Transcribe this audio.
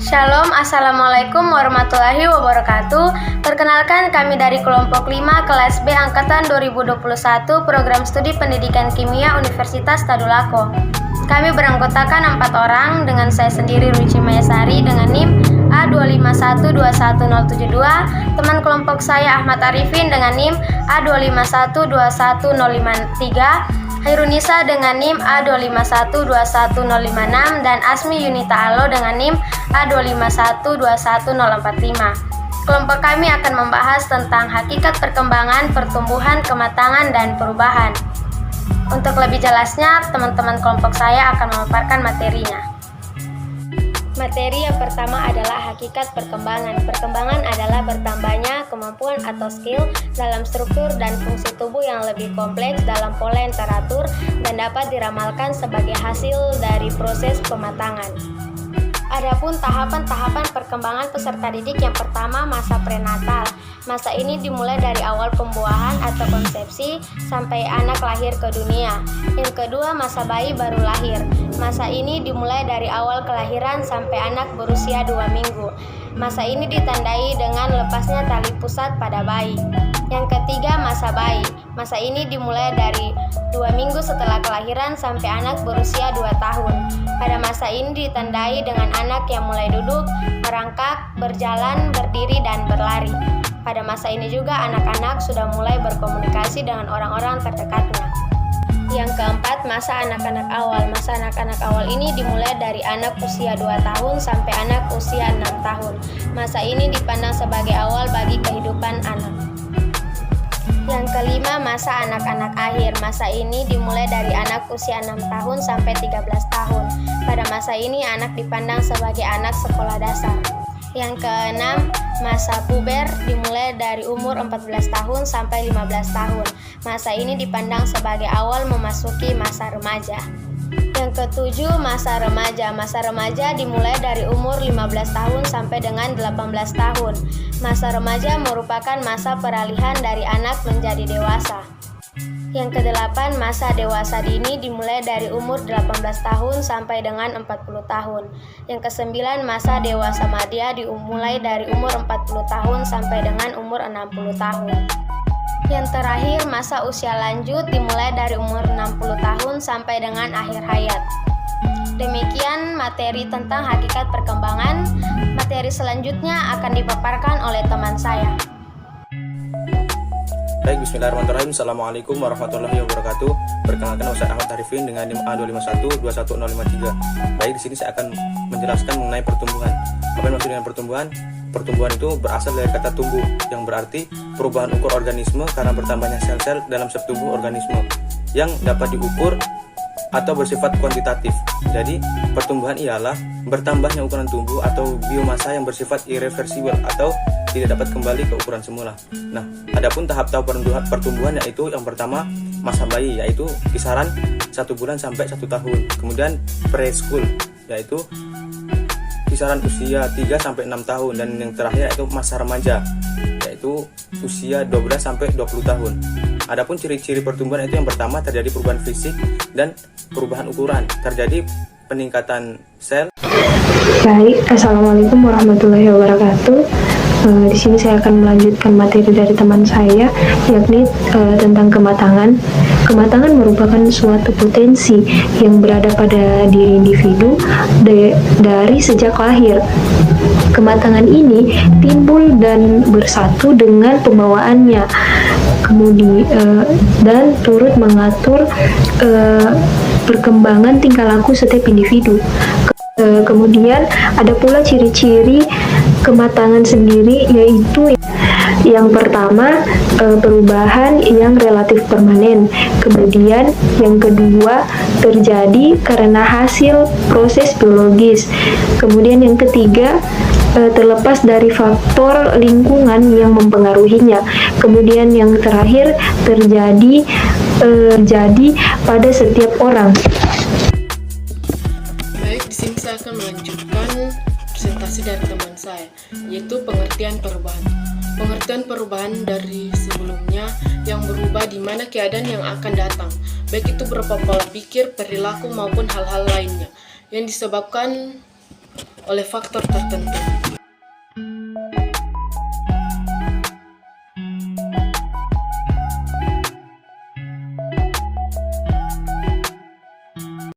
Shalom, Assalamualaikum warahmatullahi wabarakatuh. Perkenalkan, kami dari kelompok 5 kelas B angkatan 2021 program studi pendidikan kimia Universitas Tadulako. Kami beranggotakan 4 orang dengan saya sendiri Ruci Mayasari dengan NIM A25121072, teman kelompok saya Ahmad Arifin dengan NIM A25121053, Hairunisa dengan NIM A25121056, dan Asmi Yunita Alo dengan NIM A25121045. Kelompok kami akan membahas tentang hakikat perkembangan, pertumbuhan, kematangan, dan perubahan. Untuk lebih jelasnya, teman-teman kelompok saya akan memaparkan materinya. Materi yang pertama adalah hakikat perkembangan. Perkembangan adalah bertambahnya kemampuan atau skill dalam struktur dan fungsi tubuh yang lebih kompleks dalam pola yang teratur dan dapat diramalkan sebagai hasil dari proses pematangan. Adapun tahapan-tahapan perkembangan peserta didik, yang pertama masa prenatal. Masa ini dimulai dari awal pembuahan atau konsepsi sampai anak lahir ke dunia. Yang kedua, masa bayi baru lahir. Masa ini dimulai dari awal kelahiran sampai anak berusia 2 minggu. Masa ini ditandai dengan lepasnya tali pusat pada bayi. Yang ketiga, masa bayi. Masa ini dimulai dari 2 minggu setelah kelahiran sampai anak berusia 2 tahun. Pada masa ini ditandai dengan anak yang mulai duduk, merangkak, berjalan, berdiri, dan berlari. Pada masa ini juga anak-anak sudah mulai berkomunikasi dengan orang-orang terdekatnya. Yang keempat, masa anak-anak awal. Masa anak-anak awal ini dimulai dari anak usia 2 tahun sampai anak usia 6 tahun. Masa ini dipandang sebagai awal bagi kehidupan anak. Yang kelima, masa anak-anak akhir. Masa ini dimulai dari anak usia 6 tahun sampai 13 tahun. Pada masa ini anak dipandang sebagai anak sekolah dasar. Yang keenam, masa puber dimulai dari umur 14 tahun sampai 15 tahun. Masa ini dipandang sebagai awal memasuki masa remaja. Yang ketujuh, masa remaja. Masa remaja dimulai dari umur 15 tahun sampai dengan 18 tahun. Masa remaja merupakan masa peralihan dari anak menjadi dewasa. Yang kedelapan, masa dewasa dini dimulai dari umur 18 tahun sampai dengan 40 tahun. Yang kesembilan, masa dewasa madya dimulai dari umur 40 tahun sampai dengan umur 60 tahun. Yang terakhir, masa usia lanjut dimulai dari umur 60 tahun sampai dengan akhir hayat. Demikian materi tentang hakikat perkembangan. Materi selanjutnya akan dipaparkan oleh teman saya. Baik, bismillahirrahmanirrahim. Assalamualaikum warahmatullahi wabarakatuh. Perkenalkan, Ustaz Ahmad Arifin dengan NIM A25121053. Baik, di sini saya akan menjelaskan mengenai pertumbuhan. Apa yang maksud dengan pertumbuhan? Pertumbuhan itu berasal dari kata tumbuh, yang berarti perubahan ukur organisme karena bertambahnya sel-sel dalam subtubuh organisme yang dapat diukur atau bersifat kuantitatif. Jadi, pertumbuhan ialah bertambahnya ukuran tubuh atau biomasa yang bersifat irreversibel atau tidak dapat kembali ke ukuran semula. Nah, adapun tahap-tahap pertumbuhan yaitu yang pertama masa bayi, yaitu kisaran 1 bulan sampai 1 tahun. Kemudian preschool, yaitu kisaran usia 3 sampai 6 tahun, dan yang terakhir yaitu masa remaja, yaitu usia 12 sampai 20 tahun. Adapun ciri-ciri pertumbuhan itu yang pertama terjadi perubahan fisik dan perubahan ukuran, terjadi peningkatan sel. Baik, Assalamualaikum warahmatullahi wabarakatuh. Di sini saya akan melanjutkan materi dari teman saya, yakni tentang kematangan. Kematangan merupakan suatu potensi yang berada pada diri individu dari sejak lahir. Kematangan ini timbul dan bersatu dengan pembawaannya, dan turut mengatur perkembangan tingkah laku setiap individu. Kemudian ada pula ciri-ciri kematangan sendiri, yaitu yang pertama perubahan yang relatif permanen. Kemudian yang kedua terjadi karena hasil proses biologis. Kemudian yang ketiga terlepas dari faktor lingkungan yang mempengaruhinya. Kemudian yang terakhir terjadi pada setiap orang. Baik, di sini saya akan melanjutkan presentasi dari teman saya, yaitu pengertian perubahan. Pengertian perubahan dari sebelumnya yang berubah di mana keadaan yang akan datang, baik itu berupa pola pikir, perilaku maupun hal-hal lainnya yang disebabkan oleh faktor tertentu.